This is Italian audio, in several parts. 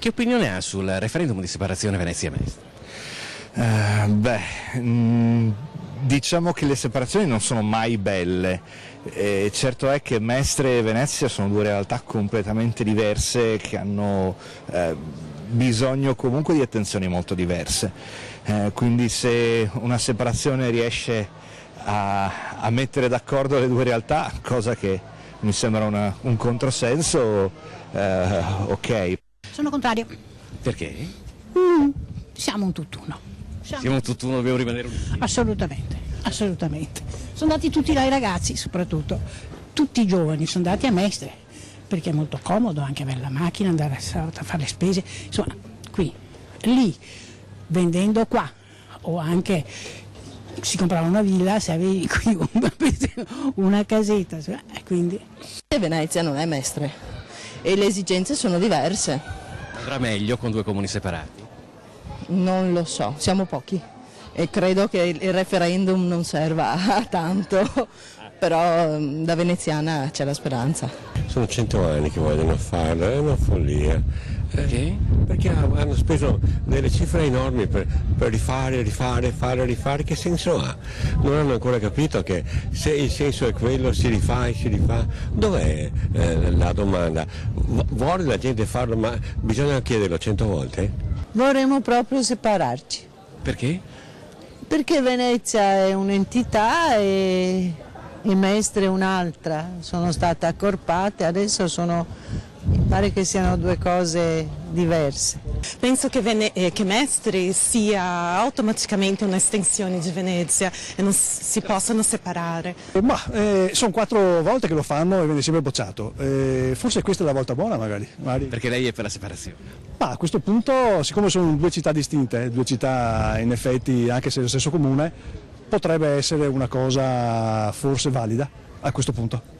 Che opinione ha sul referendum di separazione Venezia-Mestre? Diciamo che le separazioni non sono mai belle. Certo è che Mestre e Venezia sono due realtà completamente diverse che hanno bisogno comunque di attenzioni molto diverse. Quindi se una separazione riesce a mettere d'accordo le due realtà, cosa che mi sembra un controsenso, ok. Sono contrario. Perché? Siamo un tutt'uno. Siamo un tutt'uno, dobbiamo rimanere uniti. Assolutamente, assolutamente. Sono andati tutti là i ragazzi, soprattutto, tutti i giovani sono andati a Mestre, perché è molto comodo anche avere la macchina, andare a fare le spese, insomma, qui, lì, vendendo qua, o anche si comprava una villa se avevi qui una casetta, quindi. Venezia non è Mestre e le esigenze sono diverse. Andrà meglio con due comuni separati? Non lo so, siamo pochi e credo che il referendum non serva a tanto, però da veneziana c'è la speranza. Sono 100 anni che vogliono farlo, è una follia. Perché? Perché hanno speso delle cifre enormi per rifare, che senso ha? Non hanno ancora capito che se il senso è quello, si rifà. Dov'è la domanda? Vuole la gente farlo, ma bisogna chiederlo 100 volte? Vorremmo proprio separarci. Perché? Perché Venezia è un'entità e Mestre è un'altra. Sono state accorpate, adesso mi pare che siano due cose diverse. Penso che Mestre sia automaticamente un'estensione di Venezia e non si possano separare. Sono 4 volte che lo fanno e viene sempre bocciato. Forse questa è la volta buona magari. Perché lei è per la separazione? Ma a questo punto, siccome sono due città distinte, due città in effetti anche se lo stesso comune, potrebbe essere una cosa forse valida a questo punto.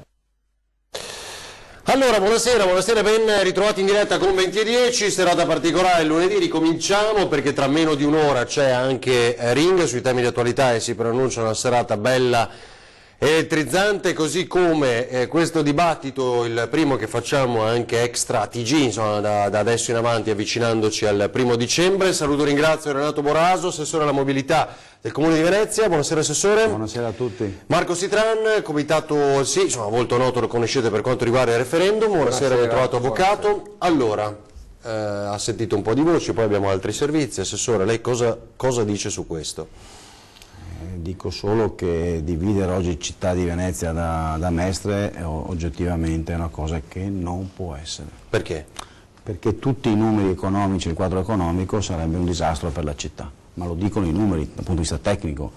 Allora, buonasera, ben ritrovati in diretta con 20:10, serata particolare lunedì, ricominciamo perché tra meno di un'ora c'è anche Ring sui temi di attualità e si preannuncia una serata bella e elettrizzante, così come questo dibattito, il primo che facciamo anche extra TG, insomma, da adesso in avanti avvicinandoci al 1° dicembre. Saluto e ringrazio Renato Boraso, assessore alla mobilità del Comune di Venezia. Buonasera assessore. Buonasera a tutti. Marco Sitran, comitato sì, insomma, molto noto, lo conoscete per quanto riguarda il referendum. Buonasera, ben trovato avvocato. Allora, ha sentito un po' di voci, poi abbiamo altri servizi. Assessore, lei cosa dice su questo? Dico solo che dividere oggi città di Venezia da Mestre oggettivamente è una cosa che non può essere. Perché? Perché tutti i numeri economici, il quadro economico sarebbe un disastro per la città, ma lo dicono i numeri dal punto di vista tecnico.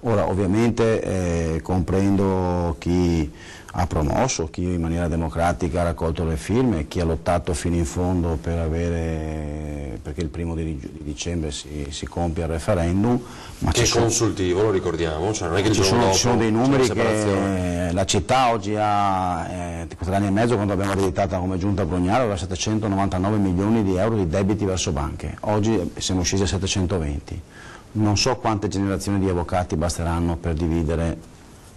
Ora ovviamente comprendo chi ha promosso, chi in maniera democratica ha raccolto le firme, chi ha lottato fino in fondo perché il 1° di dicembre si compia il referendum. Ma che è consultivo, lo ricordiamo, cioè non è che ci sono dei numeri che la città oggi ha, 4 anni e mezzo quando abbiamo ereditata come giunta Brugnaro, aveva 799 milioni di euro di debiti verso banche, oggi siamo scesi a 720. Non so quante generazioni di avvocati basteranno per dividere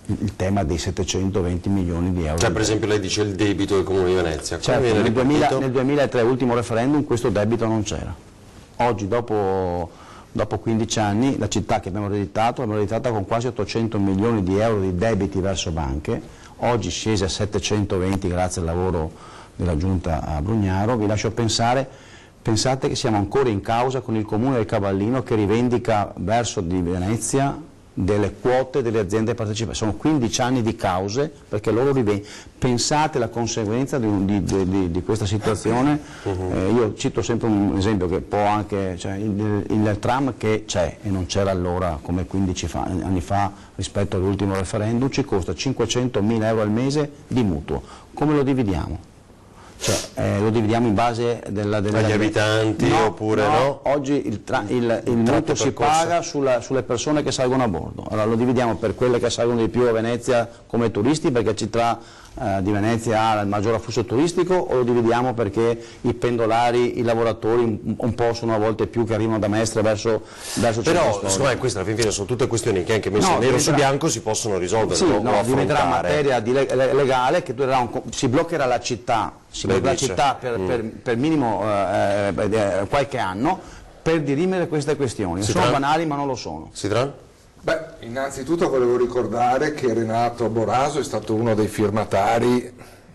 il tema dei 720 milioni di euro. Cioè per esempio lei dice il debito del Comune di Venezia. Certo, nel 2003, ultimo referendum, questo debito non c'era. Oggi dopo 15 anni la città che abbiamo ereditata con quasi 800 milioni di euro di debiti verso banche, oggi scese a 720 grazie al lavoro della giunta a Brugnaro. Vi lascio pensate che siamo ancora in causa con il Comune del Cavallino che rivendica verso di Venezia delle quote delle aziende partecipate. Sono 15 anni di cause perché loro pensate la conseguenza di questa situazione. Io cito sempre un esempio che può anche, cioè il tram che c'è e non c'era allora come 15 anni fa rispetto all'ultimo referendum ci costa 500.000 euro al mese di mutuo. Come lo dividiamo? Cioè, lo dividiamo in base agli abitanti oppure no? Oggi il mutuo si paga sulle persone che salgono a bordo. Allora lo dividiamo per quelle che salgono di più a Venezia come turisti perché ci di Venezia ha il maggior afflusso turistico, o lo dividiamo perché i pendolari, i lavoratori un po' sono a volte più che arrivano da Mestre verso Però secondo me queste alla fine sono tutte questioni che anche messe nero su bianco si possono risolvere. Sì, diventerà materia legale che durerà si bloccherà la città, per minimo qualche anno per dirimere queste questioni. Sono banali ma non lo sono. Beh, innanzitutto volevo ricordare che Renato Boraso è stato uno dei firmatari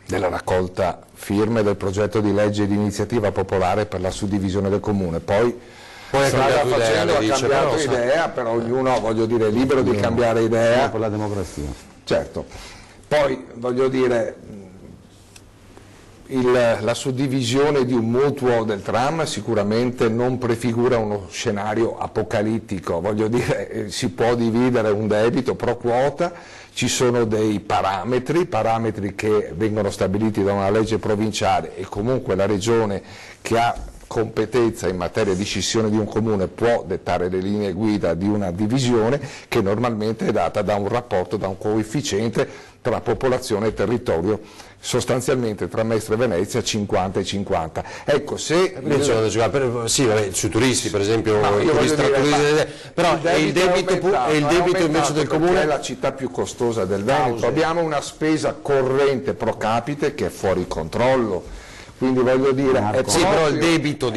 della raccolta firme del progetto di legge di iniziativa popolare per la suddivisione del comune. Poi strada facendo ha cambiato idea, però ognuno, voglio dire, è libero di cambiare idea. Per la democrazia. Certo. Poi, voglio dire, la suddivisione di un mutuo del tram sicuramente non prefigura uno scenario apocalittico, voglio dire, si può dividere un debito pro quota, ci sono dei parametri che vengono stabiliti da una legge provinciale e comunque la regione che ha competenza in materia di scissione di un comune può dettare le linee guida di una divisione che normalmente è data da un rapporto, da un coefficiente tra popolazione e territorio, sostanzialmente tra Mestre e Venezia 50 e 50. Ecco, se sì, vabbè, sui turisti per esempio, però il debito invece del comune è la città più costosa del Veneto, abbiamo una spesa corrente pro capite che è fuori controllo. Quindi voglio dire, sì, però il debito,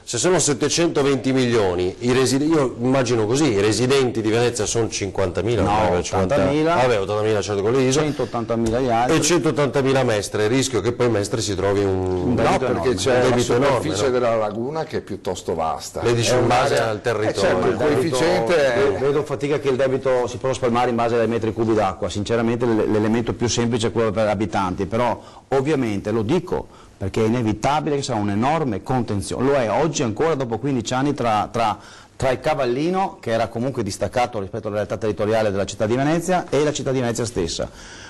se sono 720 milioni, io immagino così, i residenti di Venezia sono 50.000, no, 80.000, vabbè, 80.000 certo con le isole, 180.000 gli altri, e 180.000 Mestre, il rischio che poi Mestre si trovi un debito perché c'è la superficie della laguna che è piuttosto vasta. Le dice in base al territorio. Il coefficiente vedo fatica che il debito si possa spalmare in base ai metri cubi d'acqua, sinceramente l'elemento più semplice è quello per abitanti, però ovviamente lo dico perché è inevitabile che sarà un'enorme contenzione, lo è oggi ancora dopo 15 anni tra il Cavallino, che era comunque distaccato rispetto alla realtà territoriale della città di Venezia, e la città di Venezia stessa.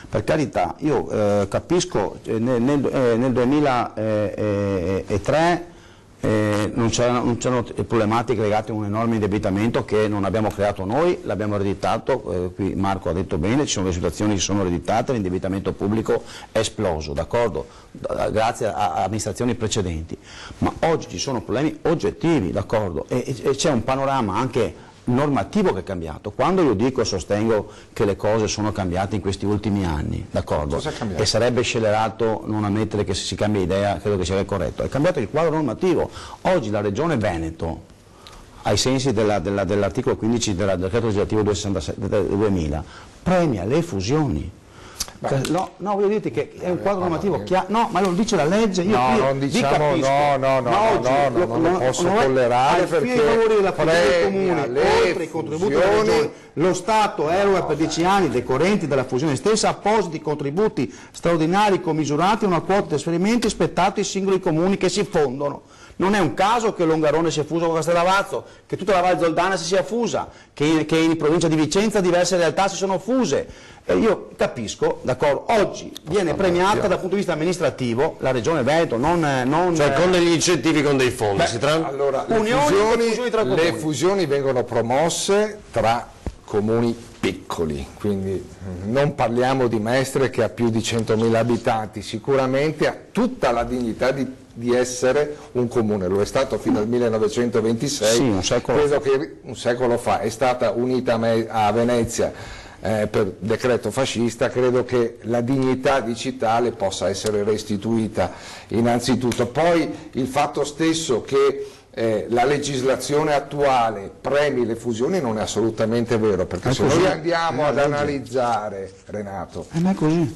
Per carità, io capisco, nel 2003 non c'erano problematiche legate a un enorme indebitamento che non abbiamo creato noi, l'abbiamo ereditato, qui Marco ha detto bene, ci sono le situazioni che sono ereditate, l'indebitamento pubblico è esploso, d'accordo, grazie a amministrazioni precedenti, ma oggi ci sono problemi oggettivi, d'accordo, e c'è un panorama anche normativo che è cambiato. Quando io dico e sostengo che le cose sono cambiate in questi ultimi anni, d'accordo, e sarebbe scellerato non ammettere che se si cambia idea, credo che sia corretto, è cambiato il quadro normativo. Oggi la Regione Veneto, ai sensi dell'articolo 15 del decreto legislativo 267 del 2000, premia le fusioni. No, voglio dirti che è un quadro normativo chiaro, no, ma lo dice la legge, io non diciamo, non lo posso tollerare perché oltre i contributi della regione, lo Stato eroga per 10 anni decorrenti dalla fusione stessa appositi contributi straordinari commisurati a una quota di trasferimenti spettati ai singoli comuni che si fondono. Non è un caso che Longarone si è fuso con Castellavazzo, che tutta la Val Zoldana si sia fusa, che in provincia di Vicenza diverse realtà si sono fuse. Io capisco, d'accordo, oggi viene premiata dal punto di vista amministrativo la Regione Veneto, cioè con degli incentivi, con dei fondi. Allora, le fusioni vengono promosse tra comuni piccoli, quindi non parliamo di Mestre che ha più di 100.000 abitanti, sicuramente ha tutta la dignità di essere un comune, lo è stato fino al 1926, sì, credo che un secolo fa è stata unita a Venezia per decreto fascista, credo che la dignità di città le possa essere restituita innanzitutto. Poi il fatto stesso che la legislazione attuale premi le fusioni non è assolutamente vero, perché se noi andiamo ad analizzare, Renato,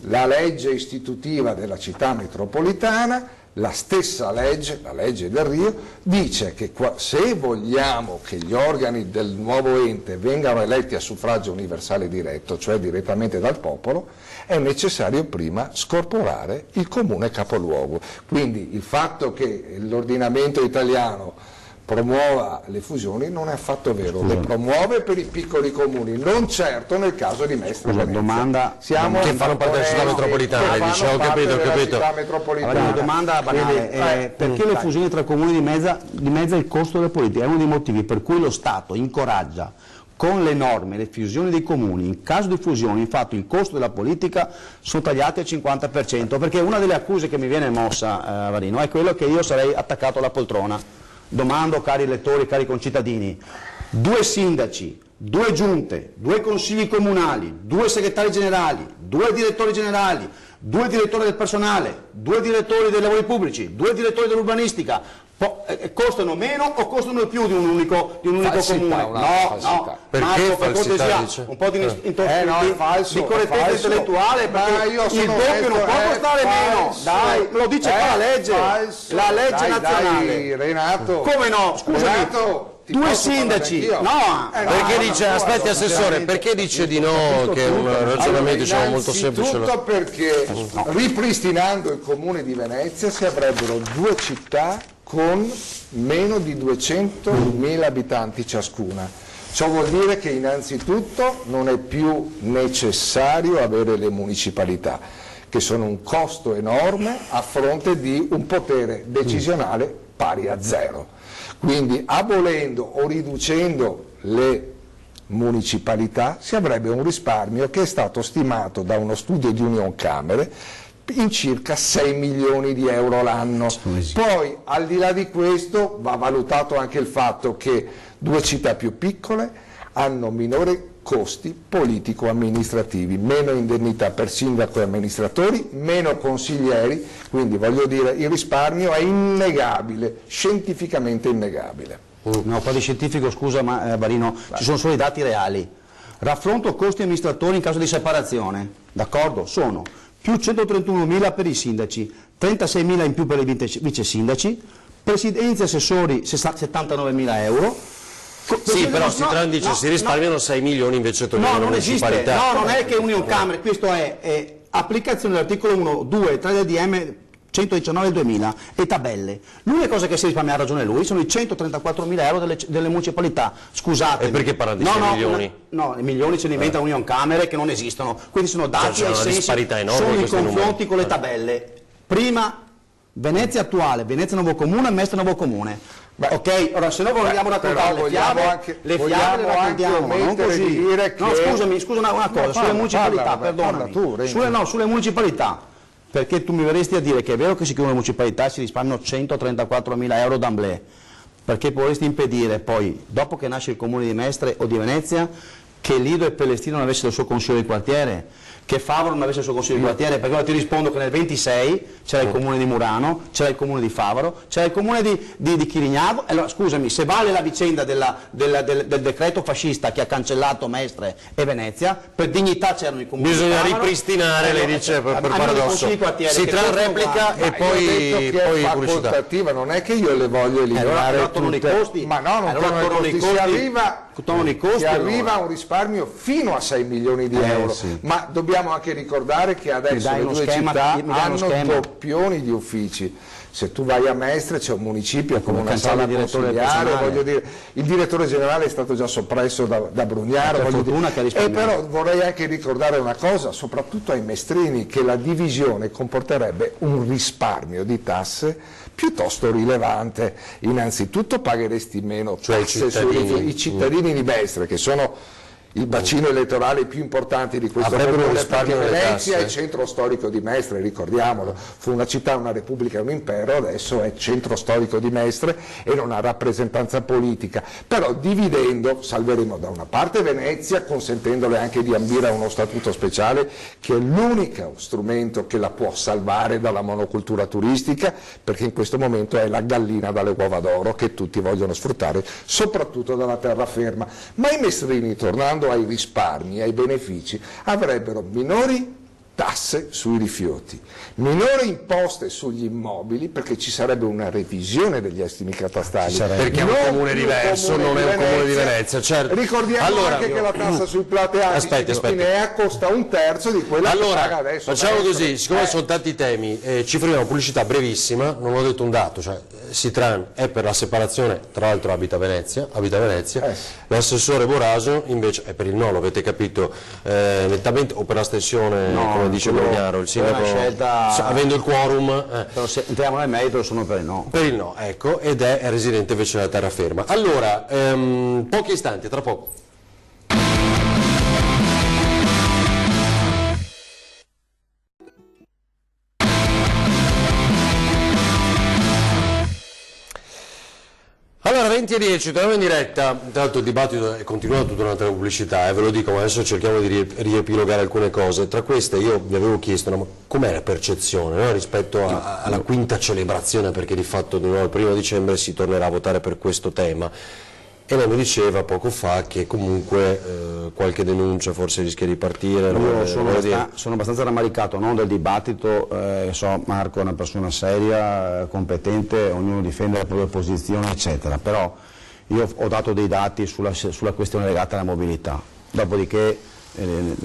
la legge istitutiva della città metropolitana, la stessa legge, la legge del Rio, dice che se vogliamo che gli organi del nuovo ente vengano eletti a suffragio universale diretto, cioè direttamente dal popolo, è necessario prima scorporare il comune capoluogo. Quindi il fatto che l'ordinamento italiano promuova le fusioni non è affatto vero, le promuove per i piccoli comuni, non certo nel caso di Mestre e Venezia. Che fanno parte della città metropolitana, dice, ho capito. Allora, una domanda banale, perché le fusioni tra comuni dimezza il costo delle politiche? È uno dei motivi per cui lo Stato incoraggia con le norme, le fusioni dei comuni, in caso di fusione, infatti il costo della politica sono tagliati al 50%, perché una delle accuse che mi viene mossa, Varino, è quello che io sarei attaccato alla poltrona. Domando, cari elettori, cari concittadini, 2 sindaci, 2 giunte, 2 consigli comunali, 2 segretari generali, 2 direttori generali, 2 direttori del personale, 2 direttori dei lavori pubblici, 2 direttori dell'urbanistica, costano meno o costano più di un unico comune? No, perché Marco, per falsità, cortesia, un po' di falso, correttezza intellettuale, perché il doppio non può costare meno, dai, lo dice qua la legge, la legge nazionale. Dai, Renato. Come no? Scusami. Renato, 2 sindaci, no, perché dice, aspetti assessore, perché dice di no, che è un ragionamento diciamo molto semplice? Innanzitutto perché ripristinando il comune di Venezia si avrebbero 2 città con meno di 200.000 abitanti ciascuna. Ciò vuol dire che innanzitutto non è più necessario avere le municipalità, che sono un costo enorme a fronte di un potere decisionale pari a 0. Quindi abolendo o riducendo le municipalità si avrebbe un risparmio che è stato stimato da uno studio di Unioncamere in circa 6 milioni di euro l'anno. Poi al di là di questo va valutato anche il fatto che 2 città più piccole hanno minori costi politico-amministrativi, meno indennità per sindaco e amministratori, meno consiglieri, quindi voglio dire il risparmio è innegabile, scientificamente innegabile. No, qua di scientifico, scusa Varino, ci sono solo i dati reali. Raffronto costi amministratori in caso di separazione, d'accordo? Sono più 131.000 per i sindaci, 36.000 in più per i vice sindaci, presidenze e assessori 79.000 euro. Sì, però Citran dice si risparmiano 6 milioni invece togliendo la municipalità. No, non è che Unioncamere, questo è applicazione dell'articolo 1, 2, 3 del DM 119 del 2000 e tabelle. L'unica cosa che si risparmia, ha ragione lui, sono i 134.000 euro delle municipalità. Scusate. E perché parla di 6 milioni? No, i milioni ce li inventa Unioncamere che non esistono. Quindi sono dati ai sensi, sono i confronti con le tabelle. Prima Venezia attuale, Venezia nuovo comune, Mestre nuovo comune. Ok, ora se no vogliamo raccontare le fiabe le raccontiamo, non così. Dire che... No, scusa una cosa, sulle municipalità, perdonami. Sulle municipalità, perché tu mi verresti a dire che è vero che si chiudono le municipalità e si risparmiano 134.000 euro d'amblè, perché vorresti impedire poi, dopo che nasce il comune di Mestre o di Venezia, che Lido e Pellestrino non avessero il suo consiglio di quartiere, che Favaro non avesse il suo consiglio di quartiere, perché ora ti rispondo che nel 26 c'era il comune di Murano, c'era il comune di Favaro, c'era il comune di Chirignano. Allora scusami, se vale la vicenda del decreto fascista che ha cancellato Mestre e Venezia, per dignità c'erano i comuni bisogna di Favaro, ripristinare, lei dice per paradosso, si trarreplica e poi facoltativa, non è che io le voglio eliminare tutte, ma no, non tornano i costi, si arriva a un risparmio fino a 6 milioni di euro, ma dobbiamo anche ricordare che adesso le 2 città hanno doppioni di uffici. Se tu vai a Mestre c'è un municipio con una sala consigliare, voglio dire, il direttore generale è stato già soppresso da Brugnaro, e però vorrei anche ricordare una cosa, soprattutto ai mestrini, che la divisione comporterebbe un risparmio di tasse piuttosto rilevante. Innanzitutto pagheresti meno tasse sui cittadini di Mestre, che sono il bacino elettorale più importante di questo comune, perché Venezia è il centro storico di Mestre, ricordiamolo, fu una città, una repubblica, un impero, adesso è centro storico di Mestre e non ha rappresentanza politica, però dividendo salveremo da una parte Venezia, consentendole anche di ambire a uno statuto speciale che è l'unico strumento che la può salvare dalla monocultura turistica, perché in questo momento è la gallina dalle uova d'oro che tutti vogliono sfruttare, soprattutto dalla terraferma. Ma i mestrini, tornando ai risparmi, ai benefici, avrebbero minori tasse sui rifiuti, minori imposte sugli immobili, perché ci sarebbe una revisione degli estimi catastali, perché è un comune diverso, non è un comune di Venezia, certo. Ricordiamo anche che la tassa sui plateati di Spinea costa un terzo di quella che paga adesso. Facciamo così, siccome sono tanti temi, ci faremo una pubblicità brevissima, non ho detto un dato, cioè Citran è per la separazione, tra l'altro abita a Venezia, l'assessore Boraso invece è per il no, lo avete capito, nettamente, o per l'astensione, come dice Brugnaro, il sindaco, avendo il quorum. Però se entriamo nel merito, sono per il no. Per il no, ecco, ed è residente invece della terraferma. Allora, pochi istanti, tra poco. Allora 20:10, torniamo in diretta, intanto il dibattito è continuato tutta un'altra pubblicità, ve lo dico, ma adesso cerchiamo di riepilogare alcune cose. Tra queste io vi avevo chiesto, no, ma com'è la percezione, no, rispetto alla quinta celebrazione, perché di fatto di nuovo il 1° dicembre si tornerà a votare per questo tema. E lei mi diceva poco fa che comunque qualche denuncia forse rischia di partire. Io sono abbastanza rammaricato non del dibattito, so Marco è una persona seria, competente, ognuno difende la propria posizione eccetera, però io ho dato dei dati sulla questione legata alla mobilità, dopodiché...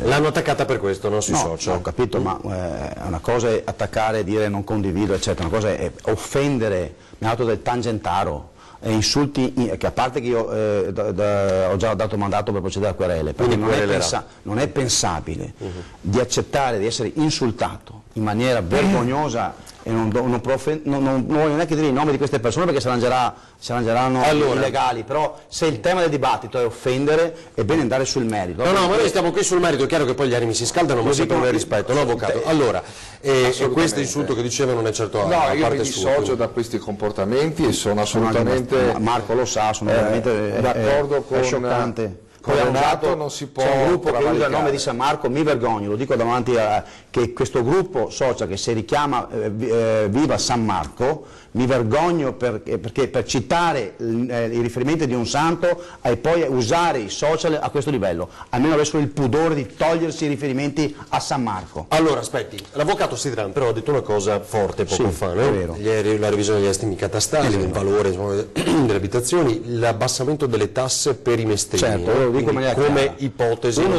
L'hanno attaccata per questo, non sui social? No, ho capito, ma una cosa è attaccare, dire non condivido eccetera, una cosa è offendere, mi ha dato del tangentaro, insulti, che a parte che io ho già dato mandato per procedere a querele, perché non è pensabile di accettare di essere insultato in maniera vergognosa e non voglio neanche dire i nomi di queste persone perché si arrangeranno illegali, però se il tema del dibattito è offendere è bene andare sul merito. No, ma noi stiamo qui sul merito, è chiaro che poi gli animi si scaldano, ma sempre nel rispetto, no avvocato? Allora, e questo insulto che diceva non è certo a parte sua. Io mi dissocio da questi comportamenti e sono assolutamente... Marco lo sa, sono veramente d'accordo con... È scioccante. Non si può c'è un gruppo che usa il nome di San Marco, mi vergogno, lo dico davanti a che questo gruppo social che si richiama Viva San Marco, mi vergogno perché per citare i riferimenti di un santo e poi usare i social a questo livello, almeno avessero il pudore di togliersi i riferimenti a San Marco. Allora aspetti, l'avvocato Sidran però ha detto una cosa forte poco fa, no? La revisione degli estimi catastali, il valore delle abitazioni, l'abbassamento delle tasse per i mestrini. Certo, lo dico come ipotesi. Uno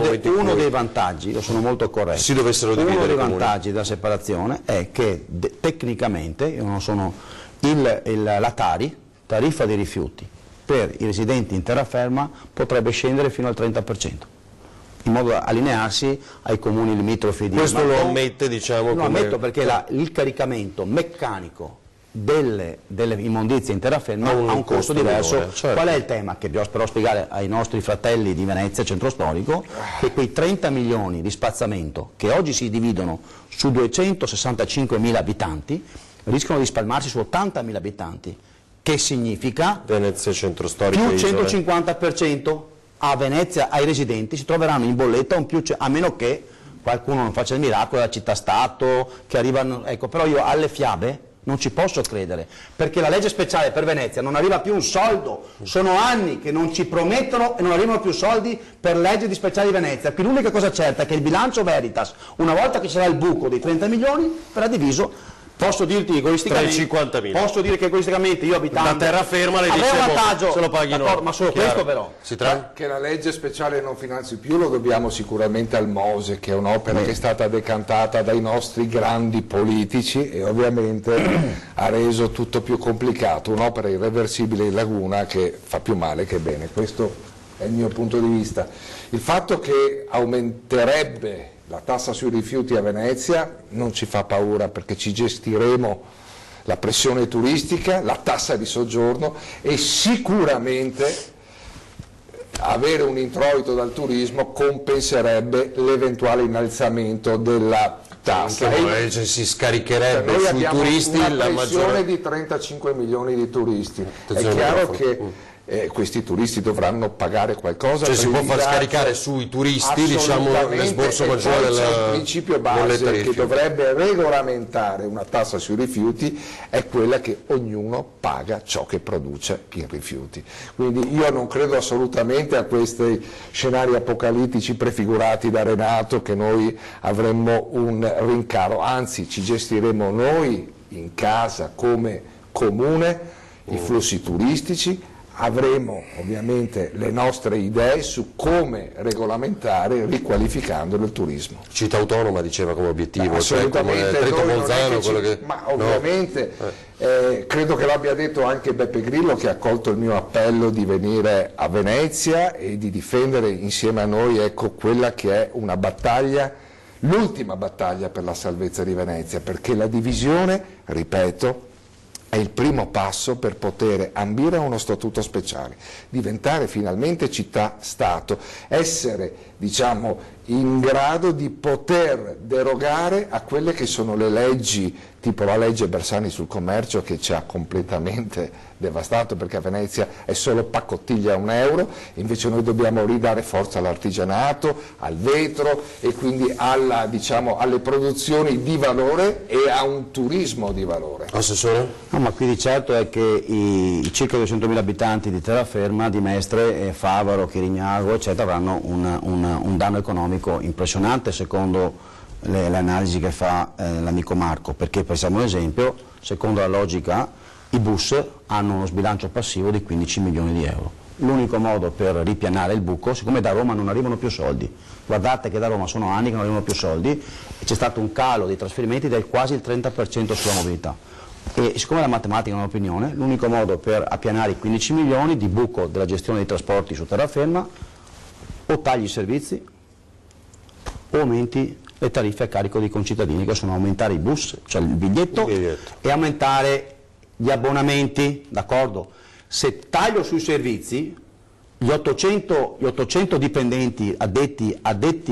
dei vantaggi, io sono molto corretto, si dovessero dividere. Uno dei vantaggi della separazione è che tecnicamente, io non sono la TARI, tariffa dei rifiuti, per i residenti in terraferma potrebbe scendere fino al 30%, in modo da allinearsi ai comuni limitrofi di Questo lo ammette, diciamo, lo ammetto perché il caricamento meccanico delle immondizie in terraferma ha un costo diverso. Certo. Qual è il tema che bisogna però spiegare ai nostri fratelli di Venezia, centro storico, che quei 30 milioni di spazzamento che oggi si dividono su 265.000 abitanti rischiano di spalmarsi su 80.000 abitanti, che significa Venezia centro storico più 150% a Venezia ai residenti si troveranno in bolletta a meno che qualcuno non faccia il miracolo della città-stato che arrivano, ecco, però io alle fiabe non ci posso credere, perché la legge speciale per Venezia non arriva più un soldo, sono anni che non ci promettono e non arrivano più soldi per legge di speciale di Venezia, quindi l'unica cosa certa è che il bilancio Veritas, una volta che ci sarà il buco dei 30 milioni, verrà diviso. Posso dirti egoisticamente, posso dire che egoisticamente io abitando da terraferma le dice vantaggio, se lo paghino, ma solo questo però. Che la legge speciale non finanzi più lo dobbiamo sicuramente al Mose, che è un'opera che è stata decantata dai nostri grandi politici e ovviamente ha reso tutto più complicato, un'opera irreversibile in laguna che fa più male che bene, questo è il mio punto di vista. Il fatto che aumenterebbe la tassa sui rifiuti a Venezia non ci fa paura perché ci gestiremo la pressione turistica, la tassa di soggiorno e sicuramente avere un introito dal turismo compenserebbe l'eventuale innalzamento della tassa. Si scaricherebbe sui turisti una pressione di 35 milioni di turisti. È chiaro che questi turisti dovranno pagare qualcosa. Cioè si può far scaricare sui turisti, diciamo, l'esborso maggiore del principio base che dovrebbe regolamentare una tassa sui rifiuti è quella che ognuno paga ciò che produce in rifiuti. Quindi io non credo assolutamente a questi scenari apocalittici prefigurati da Renato che noi avremmo un rincaro, anzi ci gestiremo noi in casa come comune i flussi turistici. Avremo ovviamente le nostre idee su come regolamentare riqualificando il turismo. Città autonoma diceva come obiettivo, assolutamente, cioè come Bolzano, ma ovviamente credo che l'abbia detto anche Beppe Grillo, che ha accolto il mio appello di venire a Venezia e di difendere insieme a noi, ecco, quella che è una battaglia, l'ultima battaglia per la salvezza di Venezia, perché la divisione, ripeto, è il primo passo per poter ambire a uno statuto speciale, diventare finalmente città-stato, essere, diciamo, in grado di poter derogare a quelle che sono le leggi, tipo la legge Bersani sul commercio, che ci ha completamente devastato, perché a Venezia è solo pacottiglia a €1, invece noi dobbiamo ridare forza all'artigianato, al vetro e quindi alle produzioni di valore e a un turismo di valore. Assessore? No, ma qui di certo è che i circa 200.000 abitanti di terraferma, di Mestre, Favaro, Chirignago eccetera avranno un danno economico impressionante secondo le analisi che fa l'amico Marco, perché pensiamo ad esempio, secondo la logica, i bus hanno uno sbilancio passivo di 15 milioni di euro. L'unico modo per ripianare il buco, siccome da Roma non arrivano più soldi, guardate che da Roma sono anni che non arrivano più soldi, e c'è stato un calo dei trasferimenti del quasi il 30% sulla mobilità. E siccome la matematica è un'opinione, l'unico modo per appianare i 15 milioni di buco della gestione dei trasporti su terraferma, o tagli i servizi o aumenti le tariffe a carico dei concittadini, che sono aumentare i bus, cioè il biglietto. E aumentare gli abbonamenti, d'accordo? Se taglio sui servizi, gli 800 dipendenti addetti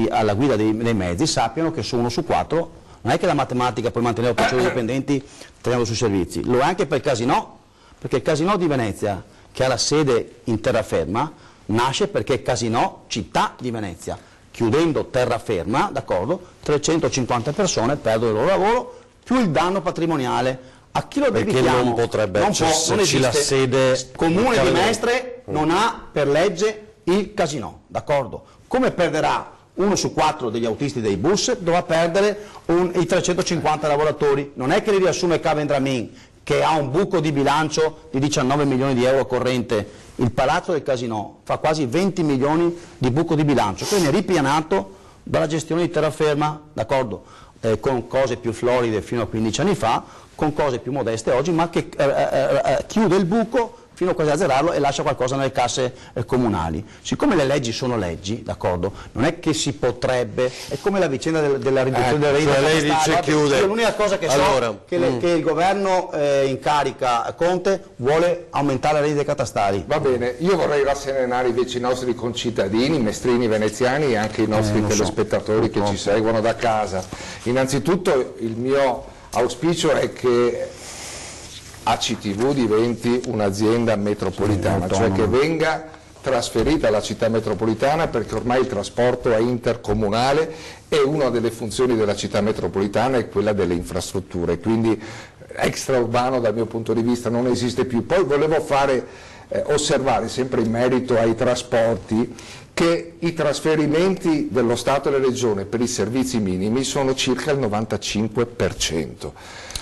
alla guida dei mezzi sappiano che su 1 su 4, non è che la matematica puoi mantenere 800 dipendenti tenendo sui servizi, lo è anche per il Casinò, perché il Casinò di Venezia, che ha la sede in terraferma, nasce perché il Casinò città di Venezia, chiudendo terraferma, d'accordo, 350 persone perdono il loro lavoro, più il danno patrimoniale. A chi lo perché debitiamo? non potrebbe esserci la sede. Il Comune di Mestre non ha per legge il Casinò, d'accordo? Come perderà 1 su 4 degli autisti dei bus, dovrà perdere i 350 lavoratori. Non è che li riassume Cavendramin, che ha un buco di bilancio di 19 milioni di euro corrente. Il Palazzo del Casinò fa quasi 20 milioni di buco di bilancio, quindi è ripianato dalla gestione di terraferma, d'accordo? Con cose più floride fino a 15 anni fa, con cose più modeste oggi, ma che chiude il buco fino a quasi a zerarlo e lascia qualcosa nelle casse comunali. Siccome le leggi sono leggi, d'accordo, non è che si potrebbe, è come la vicenda della riduzione delle cioè lei dice chiude. L'unica cosa che so che il governo in carica Conte vuole aumentare le rendite catastali. Va bene, io vorrei rasserenare invece i nostri concittadini, mestrini veneziani e anche i nostri telespettatori che ci seguono da casa. Innanzitutto il mio auspicio è che ACTV diventi un'azienda metropolitana, cioè che venga trasferita alla città metropolitana, perché ormai il trasporto è intercomunale e una delle funzioni della città metropolitana è quella delle infrastrutture, quindi extraurbano dal mio punto di vista non esiste più. Poi volevo osservare, sempre in merito ai trasporti, che i trasferimenti dello Stato e delle Regioni per i servizi minimi sono circa il 95%.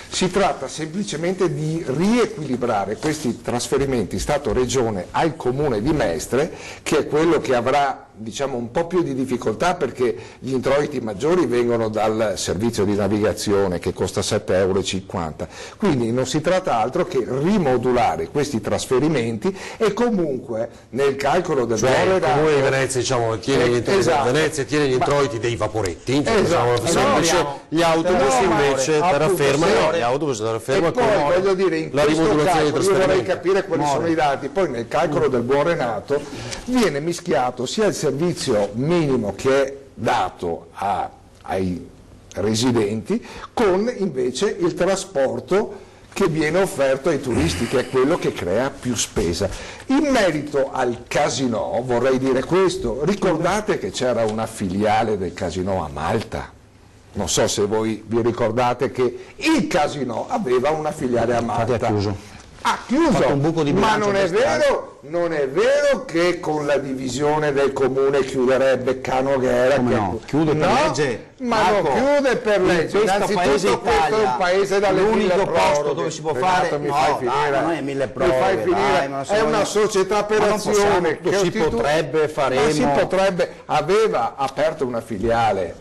Si tratta semplicemente di riequilibrare questi trasferimenti Stato-Regione al Comune di Mestre, che è quello che avrà un po' più di difficoltà, perché gli introiti maggiori vengono dal servizio di navigazione che costa 7,50 €. Quindi non si tratta altro che rimodulare questi trasferimenti e comunque nel calcolo del il Comune di Venezia tiene gli introiti dei vaporetti, gli autobus invece terraferma e poi voglio dire, in la questo rimodulazione calcolo io vorrei capire quali sono i dati. Poi nel calcolo del Buon Renato viene mischiato sia il servizio minimo che è dato ai residenti con invece il trasporto che viene offerto ai turisti, che è quello che crea più spesa. In merito al Casinò vorrei dire questo: ricordate che c'era una filiale del Casinò a Malta? Non so se voi vi ricordate che il Casinò aveva una filiale a Malta. Ha chiuso, un buco di ma non è vero che con la divisione del comune chiuderebbe Canoghera. Chiude per legge. Ma non chiude per legge. Innanzitutto questo è un paese dalle mille proroghe. Dove si può fare, non è mille proroghe, è una società per azione che si potrebbe aveva aperto una filiale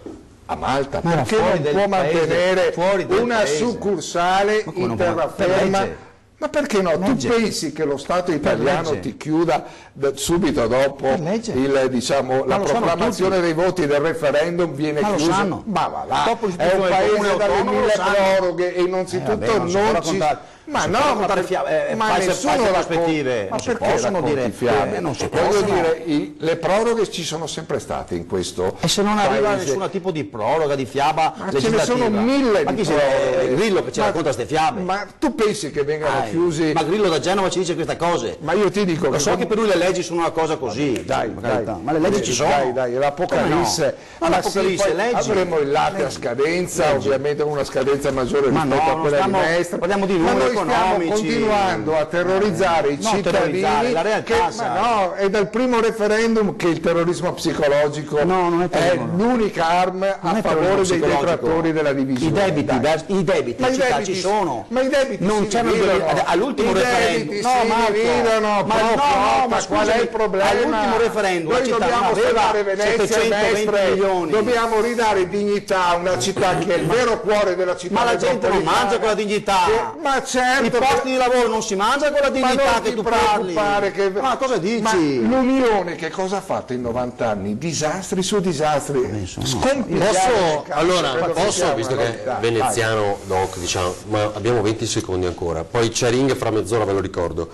a Malta, perché non può mantenere una succursale in terraferma? Ma perché no? Tu pensi che lo Stato italiano ti chiuda subito dopo la proclamazione dei voti del referendum viene chiuso? Ma va là, è un paese dalle mille proroghe e innanzitutto Ma si no, può ma raccontare false prospettive, non si possono dire fiabe, non si voglio possono. dire, le proroghe ci sono sempre state in questo E se non arriva paese. nessun tipo di proroga, di fiaba Ma legislativa? ce ne sono mille ma di chi proroghe. Grillo che ci racconta queste fiabe? Ma tu pensi che vengano chiusi? Ma Grillo da Genova ci dice queste cose. Ma io ti dico Lo so che per lui le leggi sono una cosa così, dai, ma le leggi ci sono. Dai, l'Apocalisse. Ma l'Apocalisse, poi leggi. avremo il latte a scadenza, ovviamente una scadenza maggiore Ma rispetto no, a quella di Mestre. parliamo di ma numeri noi stiamo economici. continuando a terrorizzare i non terrorizzare, cittadini. la realtà, sai. Ma no, è dal primo referendum che il terrorismo psicologico non è l'unica arma a favore dei detrattori della divisione. I debiti Ma in i città debiti ci sono. Ma i debiti non si c'erano dividono. all'ultimo I referendum. debiti si dividono, ma qual è il problema? All'ultimo referendum la Noi città non dobbiamo aveva salvare Venezia e 720 Mestre, milioni. dobbiamo ridare dignità a una città che è il vero cuore della città. Ma la gente non mangia con la dignità. Ma certo. I posti di lavoro non si mangia con la dignità che tu parli. Ma cosa dici? Ma l'Unione che cosa ha fatto in 90 anni? Disastri su disastri. Posso, visto che è veneziano doc, diciamo, ma abbiamo 20 secondi ancora, poi c'è Ring fra mezz'ora, ve lo ricordo.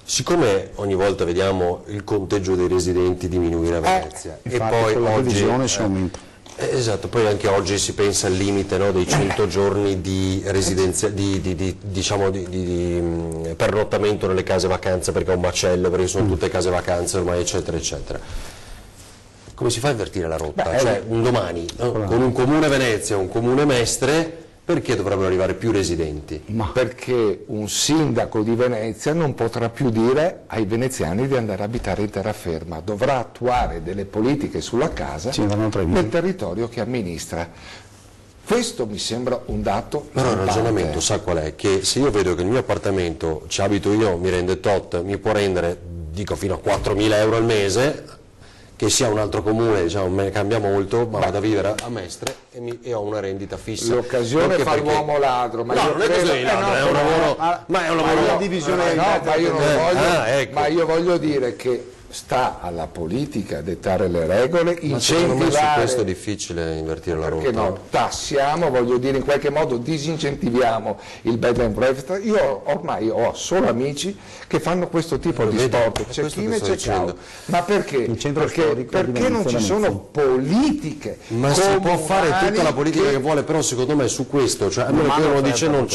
Siccome ogni volta vediamo il conteggio dei residenti diminuire a Venezia e poi con la oggi divisione si aumenta. esatto, poi anche oggi si pensa al limite, no, dei 100 giorni di residenza, di pernottamento nelle case vacanze, perché è un macello, perché sono tutte case vacanze ormai, eccetera eccetera. Come si fa a invertire la rotta? Cioè un domani, no? Con un comune Venezia, un comune Mestre, perché dovrebbero arrivare più residenti? Perché un sindaco di Venezia non potrà più dire ai veneziani di andare a abitare in terraferma, dovrà attuare delle politiche sulla casa nel territorio che amministra. Questo mi sembra un dato Però il ragionamento sa qual è? Che se io vedo che il mio appartamento, ci abito io, mi rende tot, mi può rendere, dico, fino a 4.000 euro al mese, che sia un altro comune, diciamo, me ne cambia molto, ma vado a vivere a Mestre e ho una rendita fissa. L'occasione fa l'uomo ladro, ma no, io non è così, ladro, è un lavoro, ma è un lavoro. La divisione ma io voglio dire che sta alla politica a dettare le regole, Ma secondo me su incentivare. questo è difficile invertire la rotta. Perché no? Tassiamo, voglio dire, in qualche modo disincentiviamo il bed and breakfast. Io ormai ho solo amici che fanno questo tipo di sport, check-in e check-out. Ma perché? Perché non ci sono politiche. Ma si può fare tutta la politica che vuole, però secondo me su questo, cioè a meno che uno dice lo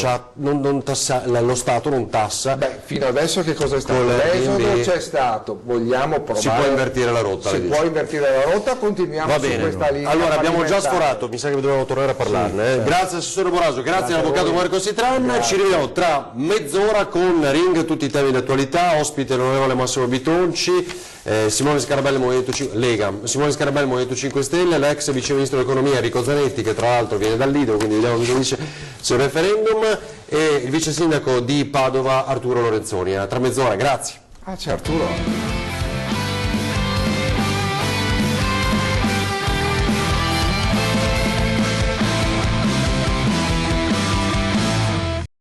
Stato non tassa. Beh, fino adesso che cosa è stato? L'esodo c'è stato, vogliamo provare. Si può invertire la rotta. Si può invertire la rotta, continuiamo su questa linea. Allora abbiamo già sforato, mi sa che dobbiamo tornare a parlarne. Certo. Grazie Assessore Boraso, grazie all'Avvocato Marco Sitran. Ci rivediamo tra mezz'ora con Ring, tutti i temi di attualità, ospite l'onorevole Massimo Bitonci, Simone Scarabelli Movimento 5 Stelle, l'ex vice ministro dell'economia Enrico Zanetti, che tra l'altro viene dal Lido, quindi vediamo cosa dice sul referendum, e il vice sindaco di Padova Arturo Lorenzoni. Tra mezz'ora, grazie. Ah, c'è Arturo.